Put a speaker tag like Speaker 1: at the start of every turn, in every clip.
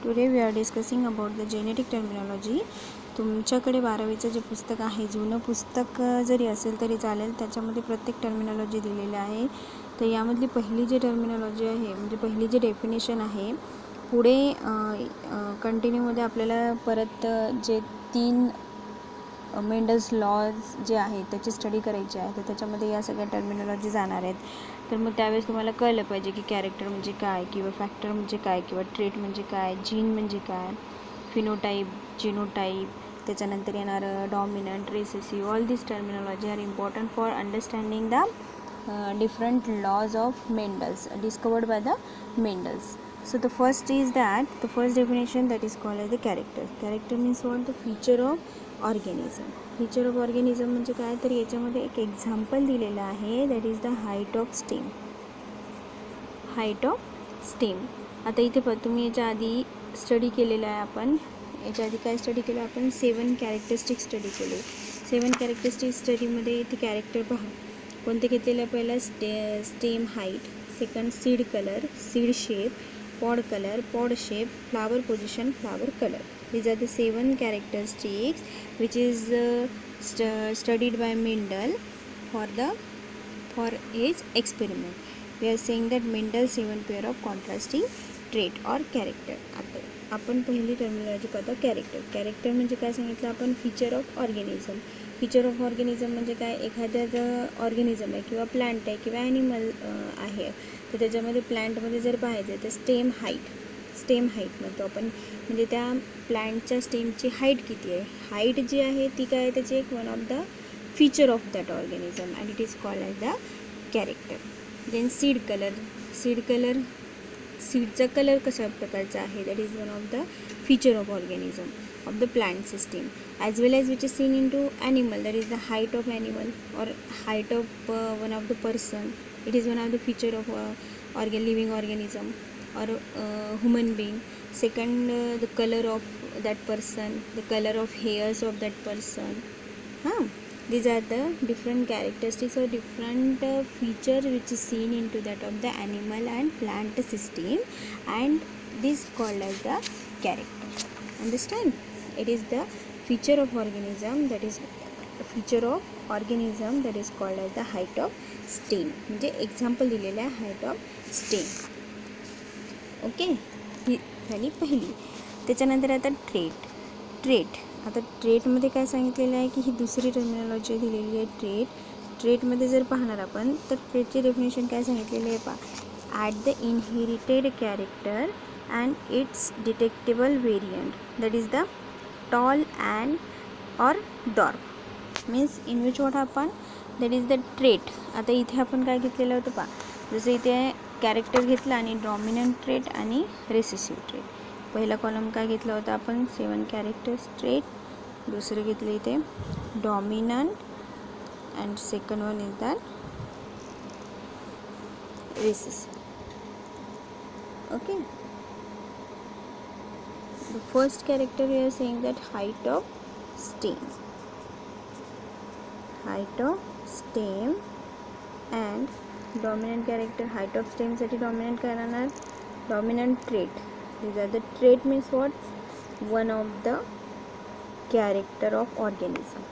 Speaker 1: Today we are discussing about the genetic terminology. तुमच्याकडे 12वीचं जे पुस्तक आहे, जुनं पुस्तक जरी असेल तरी चालेल, त्याच्यामध्ये प्रत्येक टर्मिनॉलॉजी दिलेली आहे. तर यामधली पहिली जी टर्मिनॉलॉजी आहे, म्हणजे पहिली जी डेफिनेशन आहे, पुढे कंटिन्यूमध्ये आपल्याला परत जे 3 मेंडल्स लॉज जे आहेत त्याची स्टडी करायची आहे. तर त्याच्यामध्ये या सगळ्या टर्मिनॉलॉजी जाणार आहेत. तर मग त्यावेळेस तुम्हाला कळलं पाहिजे की कॅरेक्टर म्हणजे काय, किंवा फॅक्टर म्हणजे काय, किंवा ट्रेट म्हणजे काय, जीन म्हणजे काय, फिनोटाईप, जिनोटाईप, त्याच्यानंतर येणारं dominant, recessive. All this terminology are important for understanding the different laws of Mendel's discovered by the Mendel's. So the first is that the first definition that is called as the character. Character means what? The feature of organism. Feature of organism म्हणजे काय, तर याच्यामध्ये एक example दिलेलं आहे, that is the height of stem. Height of stem. आता इथे तुम्ही याच्या आधी स्टडी केलेलं आहे. आपण याच्या आधी काय स्टडी केलं, आपण 7 कॅरेक्टरिस्टिक स्टडी केले. 7 कॅरेक्टरिस्टिक स्टडीमध्ये इथे कॅरेक्टर पहा कोणते घेतलेले आहे. पहिला stem height, second seed colour, seed shape, pod colour, pod shape, flower position, flower colour. These are the 7 characteristics which is studied by Mendel for his experiment. We are saying that Mendel 7 pair of contrasting trait or character. आता आपण पहिली terminology पाहतो, character. Character म्हणजे काय सांगितलं आपण, feature of organism. Feature of organism म्हणजे काय, एखाद्याचं ऑर्गॅनिझम आहे किंवा प्लांट आहे किंवा ॲनिमल आहे, तर त्याच्यामध्ये प्लांटमध्ये जर पाहायचं तर स्टेम हाईट म्हणतो आपण, म्हणजे त्या प्लांटच्या स्टेमची हाईट किती आहे. हाईट जी आहे ती काय आहे, त्याची एक one of the feature of that organism and it is called as the character. Then seed colour, सीडचा कलर कशा प्रकारचा आहे, that is one of the feature of organism of the plant system, as well as which is seen into animal, that is the height of animal or height of one of the person. It is one of the feature of living organism or human being. Second, the color of that person, the color of hairs of that person. These are the different characteristics or different feature which is seen into that of the animal and plant system, and this called as the character. Understand? It is the feature of organism that is called as the height of stem. म्हणजे example दिलेलं आहे height of stem. Okay, ही झाली पहिली. त्याच्यानंतर आता trait. आता ट्रेटमध्ये काय सांगितलेलं आहे की ही दुसरी टर्मिनॉलॉजी दिलेली आहे. ट्रेटमध्ये जर पाहणार आपण तर ट्रेटची डेफिनेशन काय सांगितलेली आहे पहा, at the inherited character and it's detectable variant, that is the tall and or dwarf. means in which what happen, that is the trait. आता इथे आपण काय घेतलेलं होतं पहा, जसं इथे कॅरेक्टर घेतला आणि डॉमिनंट ट्रेट आणि रेसेसिव्ह ट्रेट. पहिला कॉलम काय घेतला होता आपण, 7 कॅरेक्टर्स ट्रेट. दुसरं घेतलं इथे dominant and second one is that recessive. Okay, the first character we are saying that height of stem and dominant character. height of stem साठी dominant काय राहणार, dominant trait. These are the trait means what, one of the character of organism.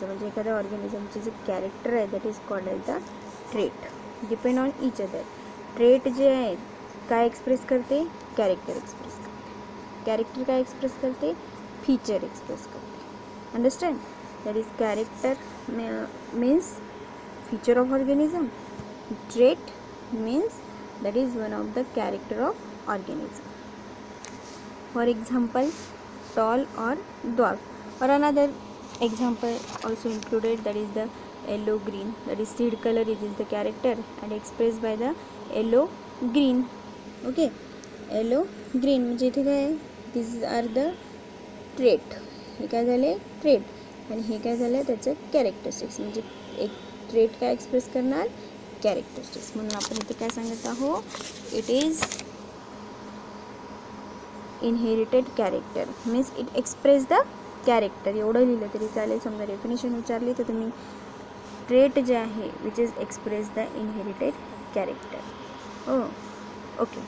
Speaker 1: म्हणजे एखाद्या ऑर्गॅनिझमचे जे character आहे that is called as the trait. Depend on each other. Trait जे आहे काय एक्सप्रेस करते, कॅरेक्टर एक्सप्रेस करते. कॅरेक्टर काय एक्सप्रेस करते, फीचर एक्सप्रेस करते. Understand? That is character means feature of organism. Trait means that is one of the character of organism. For example, tall or dwarf. or another example also included, that is the yellow green, that is seed color. It is the character and expressed by the yellow green. Okay, yellow green म्हणजे इथे काय आहे, this are the trait. हे काय झाले, trait, आणि हे काय झालं त्याचं कॅरेक्टरिस्टिक्स. म्हणजे एक ट्रेट काय एक्सप्रेस करणार, कॅरेक्टरिस्टिक्स. म्हणून आपण इथे काय सांगत आहोत, it is inherited character means it express the character. एवढं लिहिलं तरी चालेल. समजा डेफिनेशन विचारली तर तुम्ही ट्रेट जे आहे which is express the inherited character. Oh, okay.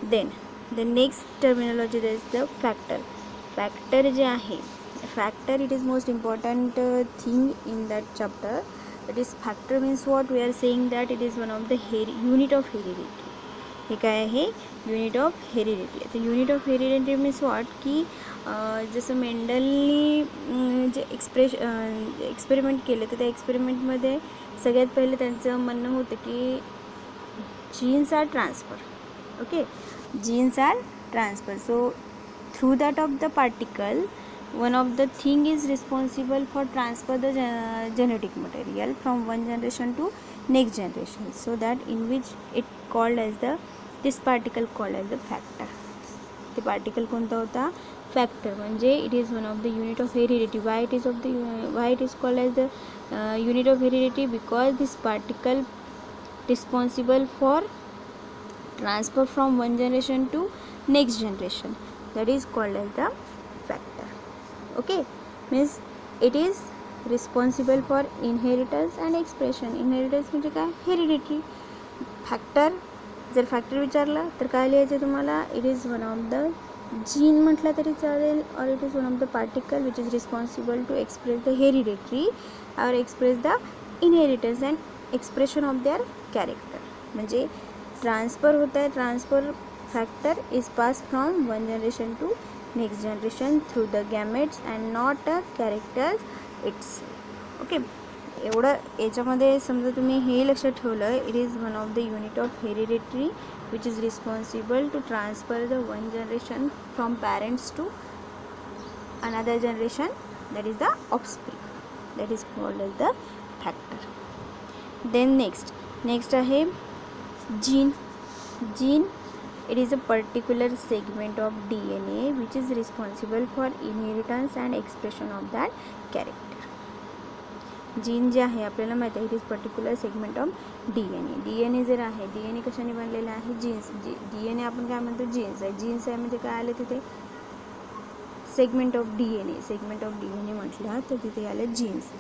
Speaker 1: Then the next terminology is the factor. Factor जे आहे, factor it is most important thing in that chapter. That is factor means what? We are saying that it is one of the unit of heredity. हे काय आहे? Unit of heredity. आता unit of heredity means what की जसं मेंडलनी जे experiment केले तर त्या एक्सपेरिमेंटमध्ये सगळ्यात पहिले त्यांचं म्हणणं होतं की genes are transfer. Okay, genes are transfer. So through that of the particle one of the thing is responsible for transfer the genetic material from one generation to next generation, so that in which it called as the this particle called as the factor. ते particle कोणता होता? factor. म्हणजे it is one of the unit of heredity. Why it is called as the unit of heredity? Because this particle responsible for transfer from one generation to next generation, that is called as the factor. Okay, means it is responsible for inheritance and expression. inheritance म्हणजे काय? Heredity. Factor, जर factor विचारला तर काय लिहायचं तुम्हाला? It is one of the gene म्हटलं तरी चालेल, or it is one of the particle which is responsible to express the hereditary or express the inheritance and expression of their character. म्हणजे ट्रान्सफर होता है. Transfer factor is pass from one generation to next generation through the gametes and not a character itself. Okay, एवढं याच्यामध्ये समजा तुम्ही हे लक्षात ठेवलं, it is one of the unit of hereditary which is responsible to transfer the one generation from parents to another generation, that is the offspring, that is called as the factor. Then next आहे gene. Gene, it is a particular segment of DNA which is responsible for inheritance and expression of that character. Gene जे आहे आपल्याला माहिती आहे, it is particular segment of DNA. DNA जर आहे, DNA कशाने बनलेला आहे? जीन्स. DNA आपण काय म्हणतो? जीन्स आहे. जीन्स आहे म्हणजे काय आलं तिथे? Segment of DNA. Segment of DNA म्हटलं तर तिथे आलं जीन्स.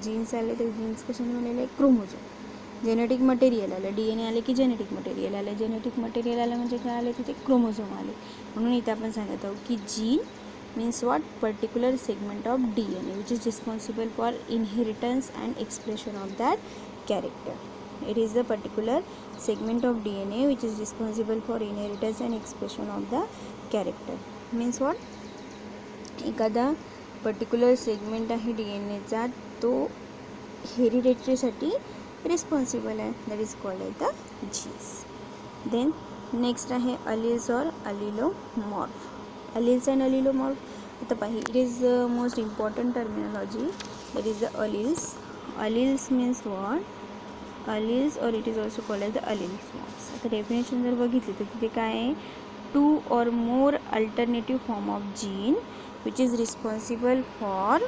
Speaker 1: जीन्स आले तर जीन्स कशाने बनलेले आहे? क्रोमोझोम. जेनेटिक मटेरियल आलं, DNA आले की जेनेटिक मटेरियल आलं. जेनेटिक मटेरियल आलं म्हणजे काय आलं तिथे? क्रोमोझोम आले. म्हणून इथे आपण सांगत आहोत की gene means what? Particular segment of DNA which is responsible for inheritance and expression of that character. It is the particular segment of DNA which is responsible for inheritance and expression of the character. Means what? एखादा particular segment आहे DNAचा, तो हेरिडिटरीसाठी responsible आहे, that is called as the genes. Then next आहे alleles or allelomorph. Alleles and allelomorph. आता पाहि, it is most important terminology, that is the alleles. Alleles means what? Alleles or it is also called as the allelomorphs. आता definition जर बघितली तर तिथे काय आहे? Two or more alternative form of gene which is responsible for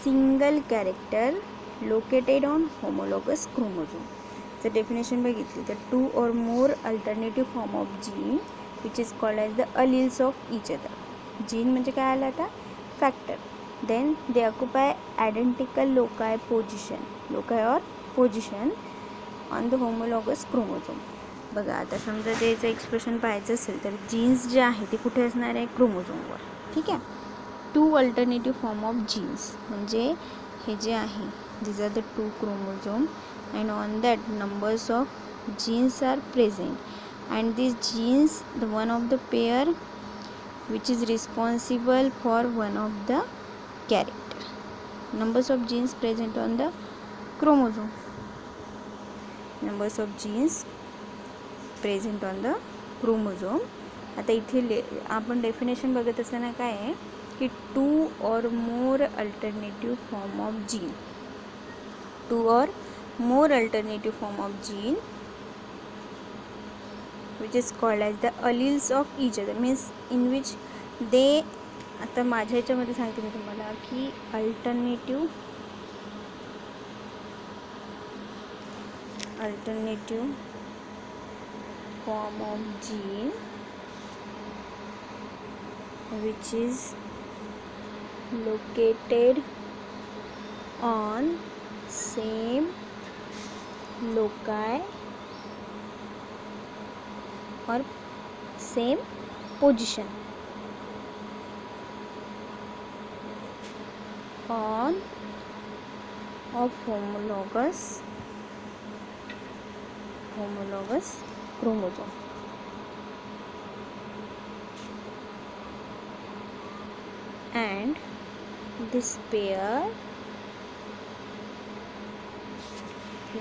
Speaker 1: single character located on homologous chromosome. The definition बघितली तर two or more alternative form of gene which is called as the alleles of each other. Gene म्हणजे काय आलं आता? factor. Then they occupy identical loci or position on the homologous chromosome. बघा आता समजा त्याचं एक्सप्रेशन पाहायचं असेल तर जीन्स जे आहे ते कुठे असणार आहे? क्रोमोझोमवर. ठीक आहे. Two alternative form of genes म्हणजे हे जे आहे, these are the two chromosome and on that numbers of genes are present, and these genes, the one of the pair which is responsible for one of the character. Numbers of genes present on the chromosome. Numbers of genes present on the chromosome. आता इथे आपण definition बघत असताना काय आहे की two or more alternative form of gene. Two or more alternative form of gene which is called as the alleles of each other, means in which they, आता माझ्या ह्याच्यामध्ये सांगते मी तुम्हाला की alternative form of gene which is located on same loci or same position on of homologous chromosome. And this pair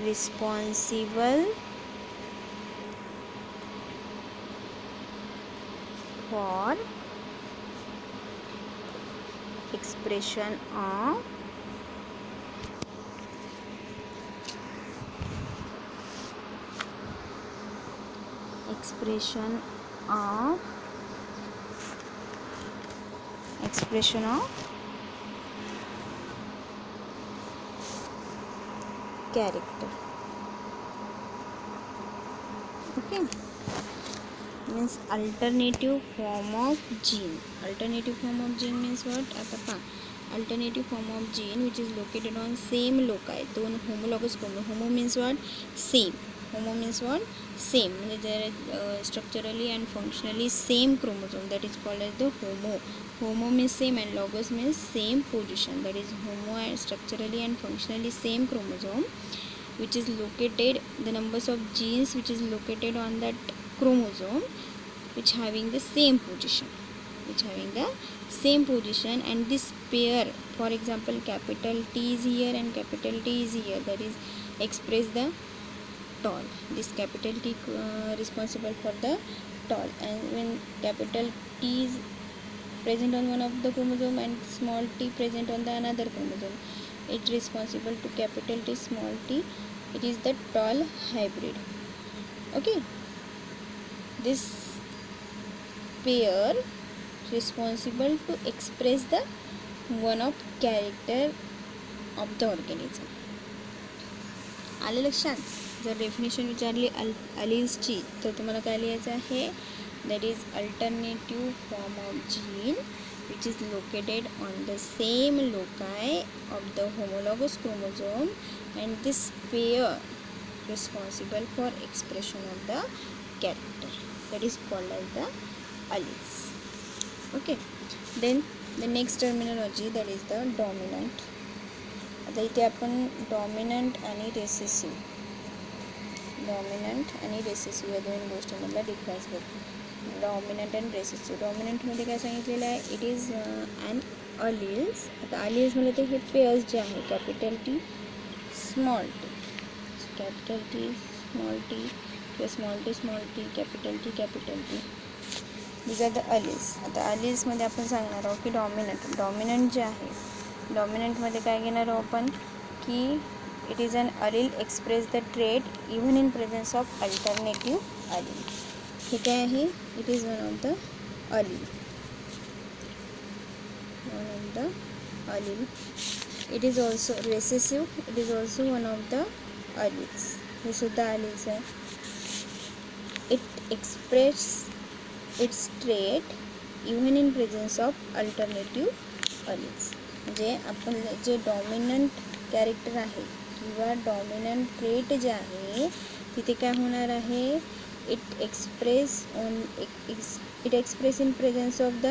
Speaker 1: responsible for expression of character. Okay, means alternative form of gene. Alternative form of gene means what? आता पहा, alternative form of gene which is located on same loci. दोन homologous chromosome. Homo means what? Same. Homo means what? Same. म्हणजे there structurally and functionally same chromosome, that is called as the homo. Homo means same and logos means same position, that is homo and structurally and functionally same chromosome which is located, the numbers of genes which is located on that chromosome which having the same position, and this pair, for example capital T is here and capital T is here, that is express the tall. This capital T responsible for the tall, and when capital T is present on one of the chromosome and small t present on the another chromosome, it responsible to capital T small t, it is the tall hybrid. Okay, this pair responsible to express the one of character of the organism. आले लक्षात? जर definition विचारली अलील्सची तर तुम्हाला काय लिहायचं आहे? that is alternative form of gene which is located on the same loci of the homologous chromosome, and this pair responsible for expression of the character, that is called as the alleles. Okay, then the next terminology, that is the dominant. आता इथे आपण dominant आणि recessive या दोन गोष्टींमधला difference बघू. Dominant and recessive. डॉमिनंटमध्ये काय सांगितलेलं आहे? It is and alleles. आता अलील्स म्हणजे ते हे पेअर्स जे आहे, capital T small T, capital T small T किंवा small T capital T, these are the alleles. आता अलील्समध्ये आपण सांगणार आहोत की डॉमिनंट जे आहे, डॉमिनंटमध्ये काय घेणार आहोत आपण की it is an allele express the trait even in presence of alternative allele. हे काय आहे? It is one of the allele. It is also recessive. It is also one of the alleles. हे सुद्धा अलील्स आहे. It express its trait even in presence of alternative alleles. म्हणजे आपण जे dominant character आहे किंवा डॉमिनंट ट्रेट जे आहे तिथे काय होणार आहे? It express in presence of the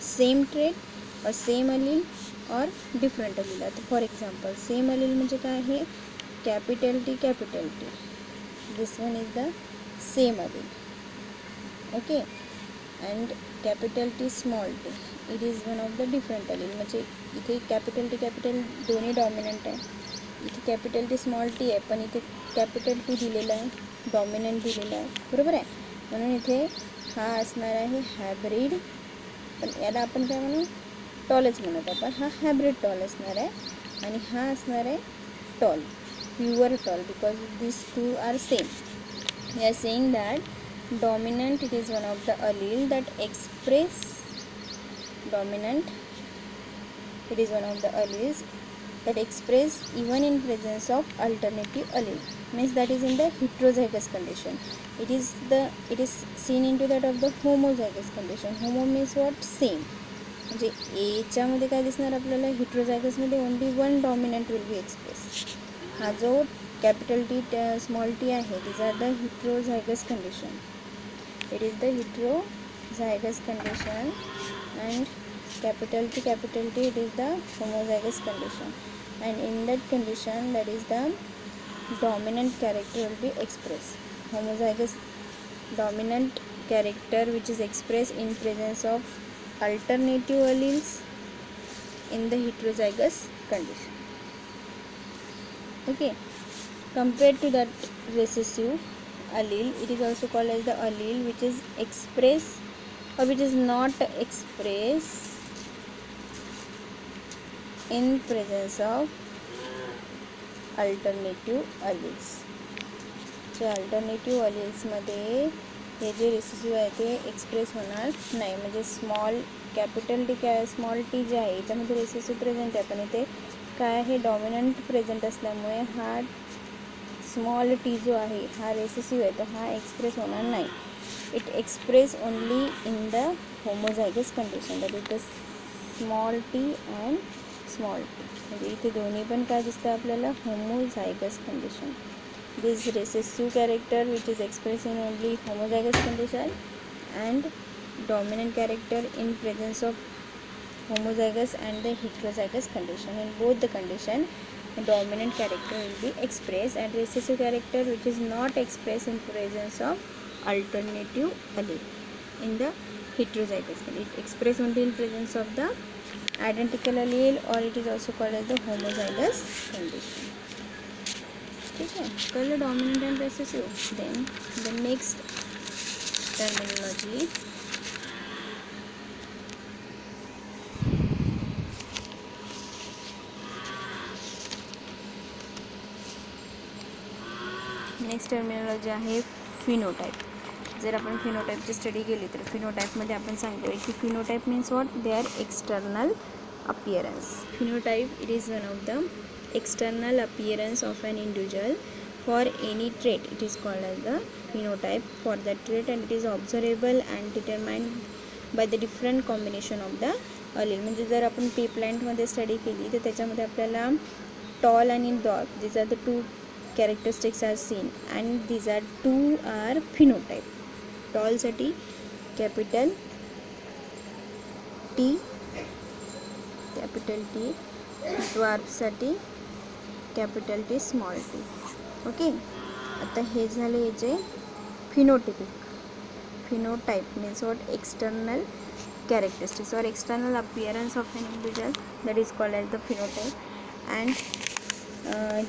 Speaker 1: same trait और सेम अलील और डिफरंट अलील. आता फॉर एक्झाम्पल सेम अलील म्हणजे काय आहे? Capital T this one is the same allele. Okay, and capital T small T it is one of the different allele. म्हणजे इथे capital दोन्ही dominant आहे. इथे कॅपिटल टी स्मॉल टी आहे, पण इथे कॅपिटल टी दिलेला आहे, डॉमिनंट दिलेला आहे, बरोबर आहे. म्हणून इथे हा असणार आहे हायब्रिड, पण याला आपण काय म्हणू? टॉलच म्हणत आपण. हा हायब्रिड टॉल असणार आहे आणि हा असणार आहे tall, pure tall, because this two are same. We are saying that dominant it is one of the allele that express dominant, it is one of the alleles that express even in presence of alternative allele, means that is in the heterozygous condition. It is seen into that of the homozygous condition. Homo means what? Same. म्हणजे एच्या मध्ये काय दिसणार आपल्याला? heterozygous मध्ये only one dominant will be express. हा जो capital T small T आहे, these are the heterozygous condition. it is the heterozygous condition, and capital T, it is the homozygous condition, and in that condition, that is the dominant character will be expressed. Homozygous dominant character which is expressed in presence of alternative alleles in the heterozygous condition. Okay, compared to that recessive allele, it is also called as the allele which is expressed or which is not expressed in presence of alternative alleles. जे alternative अलील्समध्ये हे जे recessive आहे ते express होणार नाही. म्हणजे small capital T small T जे आहे याच्यामध्ये रिसेसिव्ह प्रेझेंट आहे, पण इथे काय आहे डॉमिनंट प्रेझेंट असल्यामुळे हा स्मॉल टी जो आहे हा रेसेसिव्ह आहे, तर हा एक्सप्रेस होणार नाही. It express only in the homozygous condition, that is the small T and small T. म्हणजे इथे दोन्ही पण काय दिसतं आपल्याला homozygous condition. This recessive character which is express in only homozygous condition and dominant character in presence of homozygous and the heterozygous condition. In both the condition, the dominant character will be expressed, and recessive character which is not expressed in presence of alternative allele in the heterozygous condition. It expressed only in presence of the identical allele, or it is also called as the homozygous condition. ठीक है, कल dominant and recessive. Then the next terminology, next terminology आहे phenotype. जर आपण फिनोटाइपची study केली तर फिनोटाइपमध्ये आपण सांगतो की phenotype means what, they are external appearance. Phenotype, it is one of the external appearance of an individual for any trait. It is called as the phenotype for that trait, and it is observable and determined by the different combination of the allele. म्हणजे जर आपण P प्लांटमध्ये study केली तर त्याच्यामध्ये आपल्याला toll आणि dwarf, these are the two characteristics are seen, and these are two are phenotype. Tall साठी capital T, capital T, ड्वार्फसाठी capital T small T. Okay, आता हे झाले याचे phenotypic. Phenotype means what, external characteristics or external appearance of an individual, that is called as the phenotype. And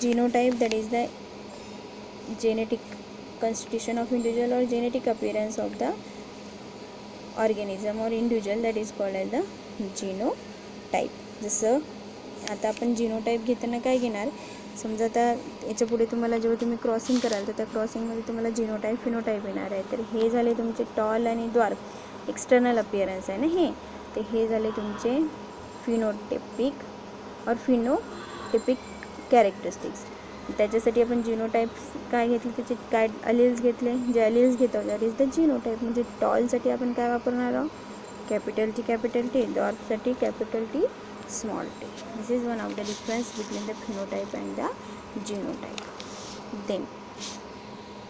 Speaker 1: genotype, that is the genetic constitution of individual or genetic appearance of the organism or individual, that is called as the genotype. जसं आता आपण जीनोटाईप घेताना काय घेणार, समजा आता याच्या पुढे तुम्हाला जेव्हा तुम्ही क्रॉसिंग कराल तर त्या क्रॉसिंगमध्ये तुम्हाला जीनोटाईप फिनोटाईप येणार आहे. तर हे झाले तुमचे टॉल आणि द्वार्फ, एक्सटर्नल अपिअरन्स आहे ना हे, तर हे झाले तुमचे फिनोटिपिक और फिनोटिपिक कॅरेक्टरिस्टिक्स. त्याच्यासाठी आपण जीनोटाईप काय घेतले, त्याचे काय अलिल्स घेतले, जे अलिल्स घेतो दॅट इज द जीनोटाईप. म्हणजे टॉलसाठी आपण काय वापरणार आहोत, कॅपिटल टी, द्वार्फसाठी capital T small T. This is one of the difference between the phenotype and the genotype. Then